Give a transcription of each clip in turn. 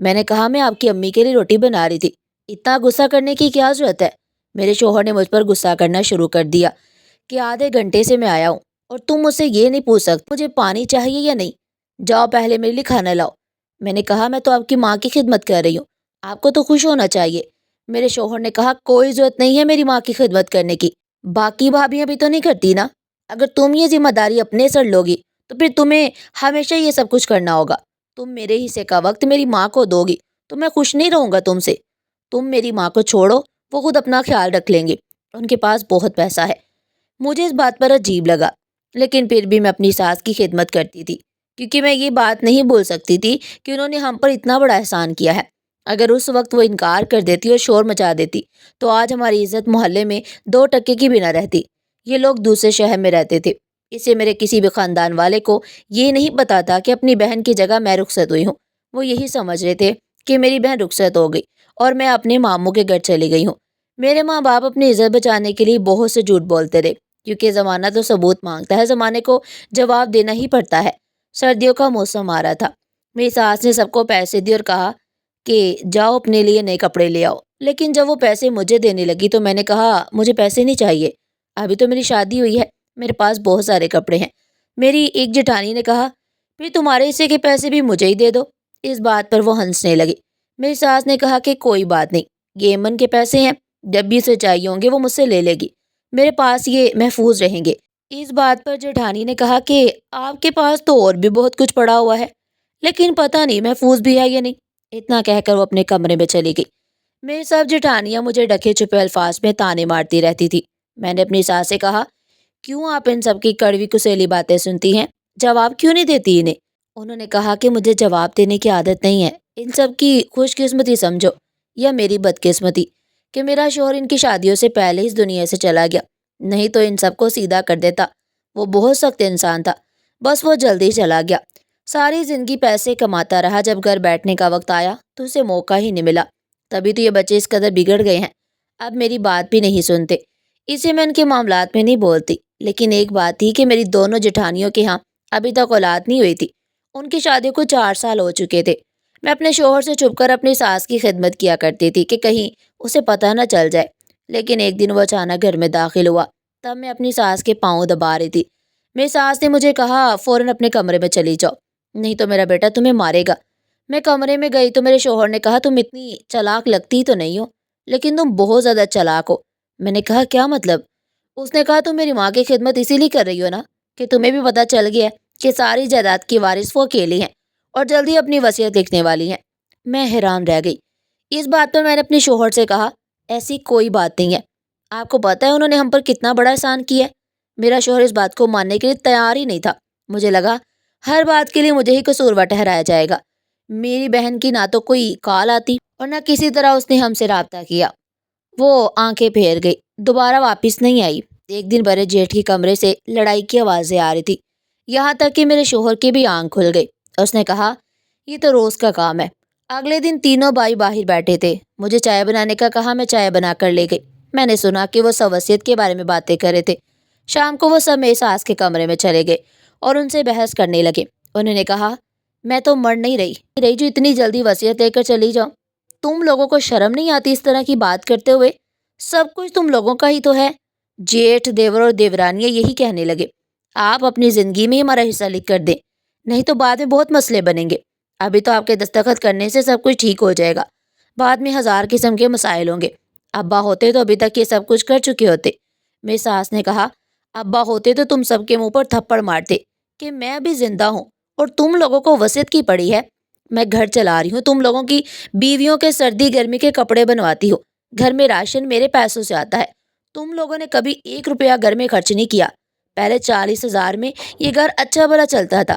میں نے کہا میں آپ کی امی کے لیے روٹی بنا رہی تھی، اتنا غصہ کرنے کی کیا ضرورت ہے؟ میرے شوہر نے مجھ پر غصہ کرنا شروع کر دیا کہ آدھے گھنٹے سے میں آیا ہوں اور تم مجھ سے یہ نہیں پوچھ سکتے مجھے پانی چاہیے یا نہیں؟ جاؤ پہلے میرے لیے کھانا لاؤ۔ میں نے کہا میں تو آپ کی ماں کی خدمت کر رہی ہوں، آپ کو تو خوش ہونا چاہیے۔ میرے شوہر نے کہا کوئی ضرورت نہیں ہے میری ماں کی خدمت کرنے کی، باقی بھابیاں بھی تو نہیں کرتی نا، اگر تم یہ ذمہ داری اپنے سر لوگی تو پھر تمہیں ہمیشہ یہ سب کچھ کرنا ہوگا۔ تم میرے حصے کا وقت میری ماں کو دو گی تو میں خوش نہیں رہوں گا تم سے۔ تم میری ماں کو چھوڑو، وہ خود اپنا خیال رکھ لیں گے، ان کے پاس بہت پیسہ ہے۔ مجھے اس بات پر عجیب لگا، لیکن پھر بھی میں اپنی ساس کی خدمت کرتی تھی، کیونکہ میں یہ بات نہیں بول سکتی تھی کہ انہوں نے ہم پر اتنا بڑا احسان کیا ہے۔ اگر اس وقت وہ انکار کر دیتی اور شور مچا دیتی تو آج ہماری عزت محلے میں 2 ٹکے کی بھی نہ رہتی۔ یہ لوگ دوسرے شہر میں رہتے تھے، اسے میرے کسی بھی خاندان والے کو یہ نہیں پتا تھا کہ اپنی بہن کی جگہ میں رخصت ہوئی ہوں۔ وہ یہی سمجھ رہے تھے کہ میری بہن رخصت ہو گئی اور میں اپنے ماموں کے گھر چلی گئی ہوں۔ میرے ماں باپ اپنی عزت بچانے کے لیے بہت سے جھوٹ بولتے رہے، کیونکہ زمانہ تو ثبوت مانگتا ہے، زمانے کو جواب دینا ہی پڑتا ہے۔ سردیوں کا موسم آ رہا تھا، میری ساس نے سب کو پیسے دی اور کہا کہ جاؤ اپنے لیے نئے کپڑے لے آؤ، لیکن جب وہ پیسے مجھے دینے لگی تو میں نے کہا مجھے پیسے نہیں چاہیے، ابھی تو میری شادی ہوئی ہے، میرے پاس بہت سارے کپڑے ہیں۔ میری ایک جٹھانی نے کہا پھر تمہارے حصے کے پیسے بھی مجھے ہی دے دو۔ اس بات پر وہ ہنسنے لگی۔ میری ساس نے کہا کہ کوئی بات نہیں، یہ ایمن کے پیسے ہیں، جب بھی اسے چاہیے ہوں گے وہ مجھ سے لے گی، میرے پاس یہ محفوظ رہیں گے۔ اس بات پر جٹھانی نے کہا کہ آپ کے پاس تو اور بھی بہت کچھ پڑا ہوا ہے، لیکن پتہ نہیں محفوظ بھی ہے یا نہیں۔ اتنا کہہ کر وہ اپنے کمرے میں چلی گئی۔ میری سب جٹھانیاں مجھے ڈھکے چھپے الفاظ میں طعنے مارتی رہتی تھی۔ میں نے اپنی ساس سے کہا کیوں آپ ان سب کی کڑوی کسیلی باتیں سنتی ہیں، جواب کیوں نہیں دیتی انہیں؟ انہوں نے کہا کہ مجھے جواب دینے کی عادت نہیں ہے، ان سب کی خوش قسمتی سمجھو یا میری بدقسمتی کہ میرا شوہر ان کی شادیوں سے پہلے اس دنیا سے چلا گیا، نہیں تو ان سب کو سیدھا کر دیتا۔ وہ بہت سخت انسان تھا، بس وہ جلدی چلا گیا۔ ساری زندگی پیسے کماتا رہا، جب گھر بیٹھنے کا وقت آیا تو اسے موقع ہی نہیں ملا، تبھی تو یہ بچے اس قدر بگڑ گئے ہیں، اب میری بات بھی نہیں سنتے۔ اسے میں ان کے معاملات میں نہیں بولتی، لیکن ایک بات تھی کہ میری دونوں جٹھانیوں کے ہاں ابھی تک اولاد نہیں ہوئی تھی، ان کی شادی کو 4 سال ہو چکے تھے۔ میں اپنے شوہر سے چھپ کر اپنی ساس کی خدمت کیا کرتی تھی کہ کہیں اسے پتہ نہ چل جائے، لیکن ایک دن وہ اچانک گھر میں داخل ہوا، تب میں اپنی ساس کے پاؤں دبا رہی تھی۔ میری ساس نے مجھے کہا فوراً اپنے کمرے میں چلی جاؤ، نہیں تو میرا بیٹا تمہیں مارے گا۔ میں کمرے میں گئی تو میرے شوہر نے کہا تم اتنی چلاک لگتی تو نہیں ہو، لیکن تم بہت زیادہ چلاک ہو۔ میں نے کہا کیا مطلب؟ اس نے کہا تم میری ماں کی خدمت اسی لیے کر رہی ہو نا کہ تمہیں بھی پتہ چل گیا ہے کہ ساری جائیداد کی وارث وہ اکیلی ہیں اور جلدی اپنی وصیت لکھنے والی ہیں۔ میں حیران رہ گئی۔ اس بات پر میں نے اپنے شوہر سے کہا ایسی کوئی بات نہیں ہے، آپ کو پتہ ہے انہوں نے ہم پر کتنا بڑا احسان کیا ہے؟ میرا شوہر اس بات کو ماننے کے لیے تیار ہی نہیں تھا۔ مجھے لگا ہر بات کے لیے مجھے ہی قصوروار ٹھہرایا جائے گا۔ میری بہن کی نہ تو کوئی کال آتی اور نہ کسی طرح اس نے ہم سے رابطہ کیا۔ وہ آنکھیں پھیر گئی، دوبارہ واپس نہیں آئی۔ ایک دن بڑے جیٹھ کے کمرے سے لڑائی کی آوازیں آ رہی تھی، یہاں تک کہ میرے شوہر کی بھی آنکھ کھل گئی۔ اس نے کہا یہ تو روز کا کام ہے۔ اگلے دن تینوں بھائی باہر بیٹھے تھے، مجھے چائے بنانے کا کہا، میں چائے بنا کر لے گئی۔ میں نے سنا کہ وہ سوصیت کے بارے میں باتیں کر رہے تھے۔ شام کو وہ سب میری ساس کے کمرے میں چلے گئے اور ان سے بحث کرنے لگے۔ انہوں نے کہا میں تو مر نہیں رہی جو اتنی جلدی وصیت لے کر چلی جاؤں۔ تم لوگوں کو شرم نہیں آتی اس طرح کی بات کرتے ہوئے؟ سب کچھ تم لوگوں کا ہی تو ہے۔ جیٹھ، دیور اور دیورانیاں یہی کہنے لگے آپ اپنی زندگی میں ہمارا حصہ لکھ کر دیں، نہیں تو بعد میں بہت مسئلے بنیں گے۔ ابھی تو آپ کے دستخط کرنے سے سب کچھ ٹھیک ہو جائے گا، بعد میں 1000 قسم کے مسائل ہوں گے۔ ابا ہوتے تو ابھی تک یہ سب کچھ کر چکے ہوتے۔ میری ساس نے کہا ابا ہوتے تو تم سب کے منہ پر تھپڑ مارتے کہ میں ابھی زندہ ہوں اور تم لوگوں کو وصیت کی پڑی ہے۔ میں گھر چلا رہی ہوں، تم لوگوں کی بیویوں کے سردی گرمی کے کپڑے بنواتی ہو، گھر میں راشن میرے پیسوں سے آتا ہے۔ تم لوگوں نے کبھی 1 روپیہ گھر میں خرچ نہیں کیا۔ پہلے 40,000 میں یہ گھر اچھا بھلا چلتا تھا،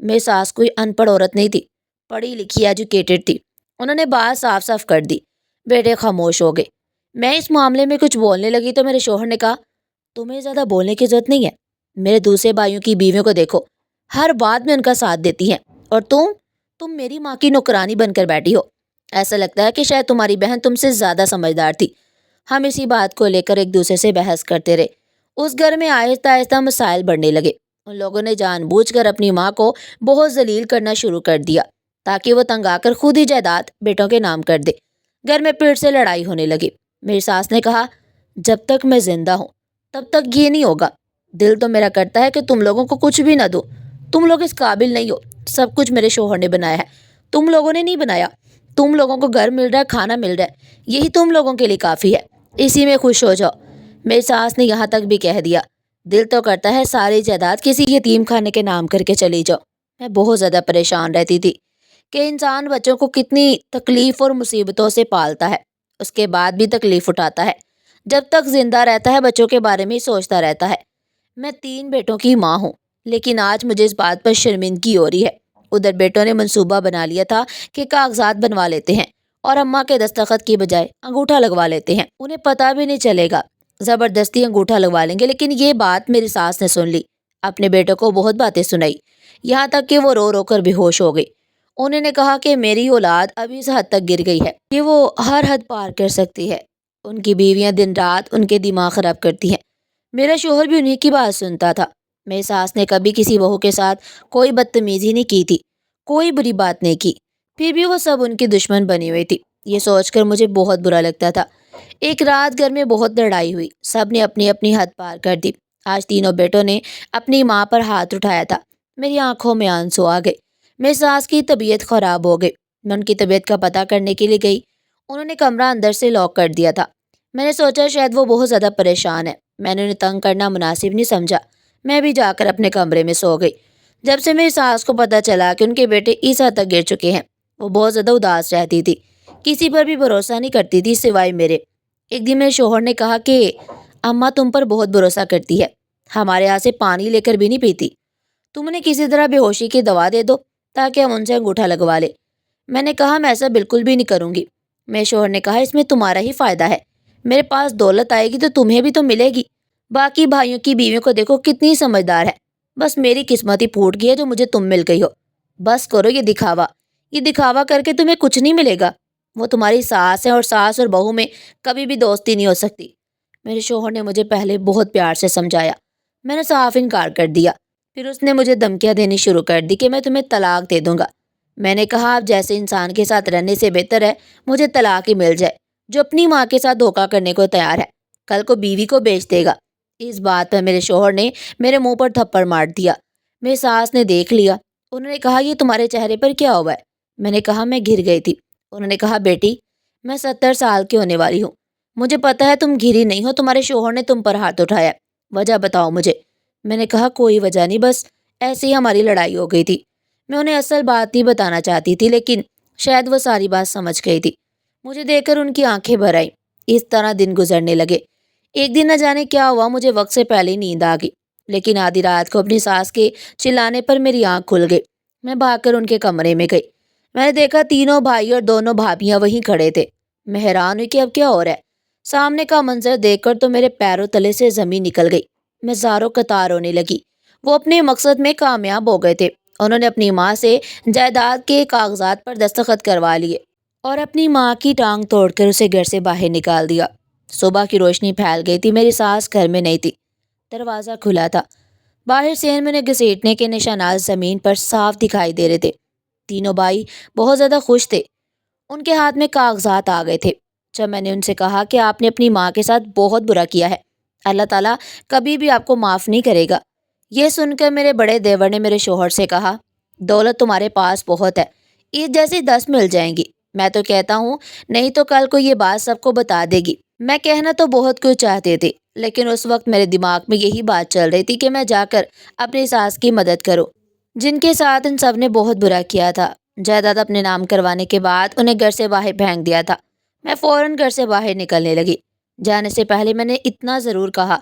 میری ساس کوئی ان پڑھ عورت نہیں تھی، پڑھی لکھی ایجوکیٹڈ تھی۔ انہوں نے بات صاف صاف کر دی۔ بیٹے خاموش ہو گئے۔ میں اس معاملے میں کچھ بولنے لگی تو میرے شوہر نے کہا تمہیں زیادہ بولنے کی ضرورت نہیں ہے، میرے دوسرے بھائیوں کی بیویوں کو دیکھو، ہر بات میں ان کا ساتھ دیتی ہیں، اور تم میری ماں کی نوکرانی بن کر بیٹھی ہو۔ ایسا لگتا ہے کہ شاید تمہاری بہن تم سے زیادہ سمجھدار تھی۔ ہم اسی بات کو لے کر ایک دوسرے سے بحث کرتے رہے۔ اس گھر میں آہستہ آہستہ مسائل بڑھنے لگے۔ ان لوگوں نے جان بوجھ کر اپنی ماں کو بہت ذلیل کرنا شروع کر دیا تاکہ وہ تنگ آ کر خود ہی جائیداد بیٹوں کے نام کر دے۔ گھر میں پھر سے لڑائی ہونے لگی۔ میری ساس نے کہا، جب تک میں زندہ ہوں تب تک یہ نہیں ہوگا۔ دل تو میرا کرتا ہے کہ تم لوگوں کو کچھ بھی نہ دو، تم لوگ اس قابل نہیں ہو، سب کچھ میرے شوہر نے بنایا ہے، تم لوگوں نے نہیں بنایا۔ تم لوگوں کو گھر مل رہا ہے، کھانا مل رہا ہے، یہی تم لوگوں کے لیے کافی ہے، اسی میں خوش ہو جاؤ۔ میری ساس نے یہاں تک بھی کہہ دیا، دل تو کرتا ہے ساری جائیداد کسی یتیم خانے کے نام کر کے چلی جاؤ۔ میں بہت زیادہ پریشان رہتی تھی کہ انسان بچوں کو کتنی تکلیف اور مصیبتوں سے پالتا ہے، اس کے بعد بھی تکلیف اٹھاتا ہے، جب تک زندہ رہتا ہے بچوں کے بارے میں ہی سوچتا رہتا ہے۔ میں 3 بیٹوں کی ماں ہوں، لیکن آج مجھے اس بات پر شرمندگی ہو رہی ہے۔ ادھر بیٹوں نے منصوبہ بنا لیا تھا کہ کاغذات بنوا لیتے ہیں اور اماں کے دستخط کی بجائے انگوٹھا لگوا لیتے ہیں، انہیں پتہ بھی نہیں چلے گا، زبردستی انگوٹھا لگوا لیں گے۔ لیکن یہ بات میری ساس نے سن لی، اپنے بیٹوں کو بہت باتیں سنائی، یہاں تک کہ وہ رو رو کر بے ہوش ہو گئی۔ انہوں نے کہا کہ میری اولاد ابھی اس حد تک گر گئی ہے کہ وہ ہر حد پار کر سکتی ہے، ان کی بیویاں دن رات ان کے دماغ خراب کرتی ہیں۔ میرا شوہر بھی انہی کی بات سنتا تھا۔ میری ساس نے کبھی کسی بہو کے ساتھ کوئی بدتمیزی نہیں کی تھی، کوئی بری بات نہیں کی، پھر بھی وہ سب ان کی دشمن بنی ہوئی تھی۔ یہ سوچ کر مجھے بہت برا لگتا تھا۔ ایک رات گھر میں بہت لڑائی ہوئی، سب نے اپنی اپنی حد پار کر دی۔ آج تینوں بیٹوں نے اپنی ماں پر ہاتھ اٹھایا تھا۔ میری آنکھوں میں آنسو آ گئے۔ میری ساس کی طبیعت خراب ہو گئی۔ میں ان کی طبیعت کا پتہ کرنے کے لیے گئی، انہوں نے کمرہ اندر سے لاک کر دیا تھا۔ میں نے سوچا شاید وہ بہت زیادہ پریشان ہے، میں نے انہیں تنگ کرنا مناسب نہیں سمجھا، میں بھی جا کر اپنے کمرے میں سو گئی۔ جب سے میری ساس کو پتہ چلا کہ ان کے بیٹے اس حد تک گر چکے ہیں، وہ بہت زیادہ اداس رہتی تھی، کسی پر بھی بھروسہ نہیں کرتی تھی سوائے میرے۔ ایک دن میرے شوہر نے کہا کہ اماں تم پر بہت بھروسہ کرتی ہے، ہمارے یہاں سے پانی لے کر بھی نہیں پیتی، تم انہیں کسی طرح بے ہوشی کی دوا دے دو تاکہ ہم ان سے انگوٹھا لگوا لیں۔ میں نے کہا میں ایسا بالکل بھی نہیں کروں گی۔ میرے شوہر نے کہا اس میں تمہارا ہی فائدہ ہے، میرے پاس دولت آئے گی تو تمہیں بھی تو ملے گی، باقی بھائیوں کی بیویوں کو دیکھو کتنی سمجھدار ہے، بس میری قسمت ہی پھوٹ گئی ہے جو مجھے تم مل گئی ہو۔ بس کرو یہ دکھاوا کر کے تمہیں کچھ نہیں ملے گا، وہ تمہاری ساس ہے اور ساس اور بہو میں کبھی بھی دوستی نہیں ہو سکتی۔ میرے شوہر نے مجھے پہلے بہت پیار سے سمجھایا، میں نے صاف انکار کر دیا، پھر اس نے مجھے دھمکیاں دینی شروع کر دی کہ میں تمہیں طلاق دے دوں گا۔ میں نے کہا آپ جیسے انسان کے ساتھ رہنے سے بہتر ہے مجھے طلاق ہی مل جائے جو اپنی ماں کے ساتھ دھوکہ کرنے کو تیار ہے، کل کو بیوی کو بیچ دے گا۔ اس بات پر میرے شوہر نے میرے منہ پر تھپڑ مار دیا۔ میری ساس نے دیکھ لیا، انہوں نے کہا یہ تمہارے چہرے پر کیا ہوا ہے؟ میں نے کہا میں گر گئی تھی۔ انہوں نے کہا بیٹی میں 70 سال کی ہونے والی ہوں، مجھے پتا ہے تم گری نہیں ہو، تمہارے شوہر نے تم پر ہاتھ اٹھایا، وجہ بتاؤ مجھے۔ میں نے کہا کوئی وجہ نہیں، بس ایسے ہی ہماری لڑائی ہو گئی تھی۔ میں انہیں اصل بات نہیں بتانا چاہتی تھی، لیکن شاید وہ ساری بات سمجھ گئی تھی۔ مجھے دیکھ کر ان کی آنکھیں بھر آئیں۔ اس طرح دن گزرنے لگے۔ ایک دن نہ جانے کیا ہوا، مجھے وقت سے پہلے ہی نیند آ گئی، لیکن آدھی رات کو اپنی ساس کے چلانے پر میری آنکھ کھل گئی۔ میں بھاگ کر ان کے کمرے میں گئی، میں نے دیکھا تینوں بھائی اور دونوں بھابیاں وہیں کھڑے تھے۔ میں حیران ہوئی کہ اب کیا ہو رہا ہے۔ سامنے کا منظر دیکھ کر تو میرے پیروں تلے سے زمین نکل گئی، میں زاروں قطار ہونے لگی۔ وہ اپنے مقصد میں کامیاب ہو گئے تھے، انہوں نے اپنی ماں سے جائیداد کے کاغذات پر دستخط کروا لیے اور اپنی ماں کی ٹانگ توڑ کر اسے گھر سے باہر نکال دیا۔ صبح کی روشنی پھیل گئی تھی، میری ساس گھر میں نہیں تھی، دروازہ کھلا تھا، باہر سین میں نے گھسیٹنے کے نشانات زمین پر صاف دکھائی دے رہے تھے۔ تینوں بھائی بہت زیادہ خوش تھے، ان کے ہاتھ میں کاغذات آ گئے تھے۔ جب میں نے ان سے کہا کہ آپ نے اپنی ماں کے ساتھ بہت برا کیا ہے، اللہ تعالیٰ کبھی بھی آپ کو معاف نہیں کرے گا، یہ سن کر میرے بڑے دیور نے میرے شوہر سے کہا دولت تمہارے پاس بہت ہے، اس جیسی 10 مل جائیں گی، میں تو کہتا ہوں نہیں تو کل کو یہ بات سب کو بتا دے گی۔ میں کہنا تو بہت کچھ چاہتے تھے، لیکن اس وقت میرے دماغ میں یہی بات چل رہی تھی کہ میں جا کر اپنی ساس کی مدد کروں جن کے ساتھ ان سب نے بہت برا کیا تھا۔ جائیداد اپنے نام کروانے کے بعد انہیں گھر سے باہر پھینک دیا تھا۔ میں فوراً گھر سے باہر نکلنے لگی۔ جانے سے پہلے میں نے اتنا ضرور کہا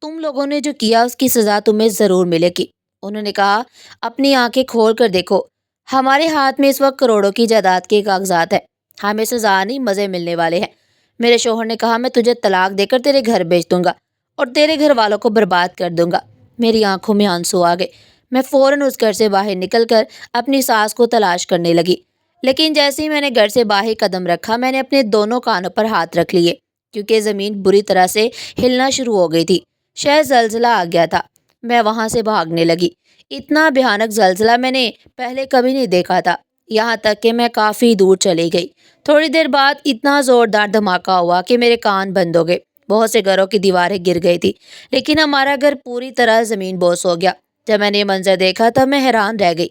تم لوگوں نے جو کیا اس کی سزا تمہیں ضرور ملے گی۔ انہوں نے کہا اپنی آنکھیں کھول کر دیکھو، ہمارے ہاتھ میں اس وقت کروڑوں کی جائیداد کے کاغذات ہیں، ہمیں سزا نہیں مزے ملنے والے ہیں۔ میرے شوہر نے کہا میں تجھے طلاق دے کر تیرے گھر بیچ دوں گا اور تیرے گھر والوں کو برباد کر دوں گا۔ میری آنکھوں میں آنسو آ گئے، میں فوراً اس گھر سے باہر نکل کر اپنی ساس کو تلاش کرنے لگی، لیکن جیسے ہی میں نے گھر سے باہر قدم رکھا میں نے اپنے دونوں کانوں پر ہاتھ رکھ لیے کیونکہ زمین بری طرح سے ہلنا شروع ہو گئی تھی، شاید زلزلہ آ گیا تھا۔ میں وہاں سے بھاگنے لگی۔ اتنا بھیانک زلزلہ میں نے پہلے کبھی نہیں دیکھا تھا، یہاں تک کہ میں کافی دور چلی گئی۔ تھوڑی دیر بعد اتنا زوردار دھماکہ ہوا کہ میرے کان بند ہو گئے۔ بہت سے گھروں کی دیواریں گر گئی تھی، لیکن ہمارا گھر پوری طرح زمین بوس ہو گیا۔ جب میں نے یہ منظر دیکھا تب میں حیران رہ گئی۔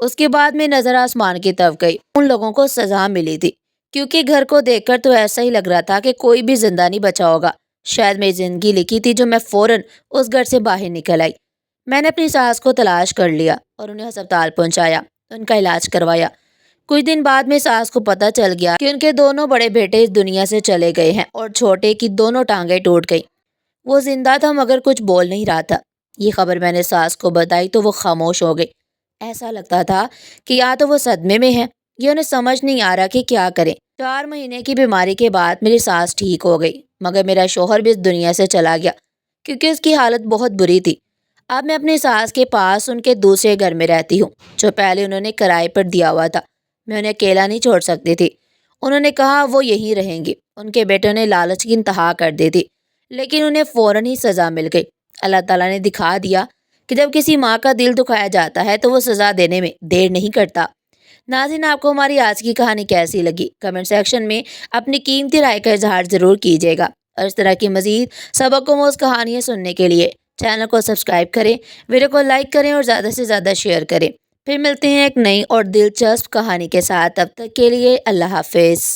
اس کے بعد میں نظر آسمان کی طرف گئی۔ ان لوگوں کو سزا ملی تھی، کیونکہ گھر کو دیکھ کر تو ایسا ہی لگ رہا تھا کہ کوئی بھی زندہ نہیں بچا ہوگا۔ شاید میری زندگی لکھی تھی جو میں فوراً اس گھر سے باہر نکل آئی۔ میں نے اپنی ساس کو تلاش کر لیا اور انہیں ہسپتال پہنچایا، ان کا علاج کروایا۔ کچھ دن بعد میں ساس کو پتہ چل گیا کہ ان کے دونوں بڑے بیٹے اس دنیا سے چلے گئے ہیں اور چھوٹے کی دونوں ٹانگیں ٹوٹ گئی۔ وہ زندہ تھا مگر کچھ بول نہیں رہا تھا۔ یہ خبر میں نے ساس کو بتائی تو وہ خاموش ہو گئی۔ ایسا لگتا تھا کہ یا تو وہ صدمے میں ہے یا انہیں سمجھ نہیں آ رہا کہ کیا کریں۔ 4 مہینے کی بیماری کے بعد میری ساس ٹھیک ہو گئی، مگر میرا شوہر بھی اس دنیا سے چلا گیا کیونکہ اس کی حالت بہت بری تھی۔ اب میں اپنی ساس کے پاس ان کے دوسرے گھر میں رہتی ہوں جو پہلے انہوں نے کرائے پر دیا ہوا تھا۔ میں انہیں اکیلا نہیں چھوڑ سکتی تھی۔ انہوں نے کہا وہ یہیں رہیں گی۔ ان کے بیٹوں نے لالچ کی انتہا کر دی تھی، لیکن انہیں فوراً ہی سزا مل گئی۔ اللہ تعالیٰ نے دکھا دیا کہ جب کسی ماں کا دل دکھایا جاتا ہے تو وہ سزا دینے میں دیر نہیں کرتا۔ ناظرین، آپ کو ہماری آج کی کہانی کیسی لگی؟ کمنٹ سیکشن میں اپنی قیمتی رائے کا اظہار ضرور کیجیے گا، اور اس طرح کی مزید سبق آموز کہانیاں سننے کے لیے چینل کو سبسکرائب کریں، ویڈیو کو لائک کریں اور زیادہ سے زیادہ شیئر کریں۔ پھر ملتے ہیں ایک نئی اور دلچسپ کہانی کے ساتھ، تب تک کے لیے اللہ حافظ۔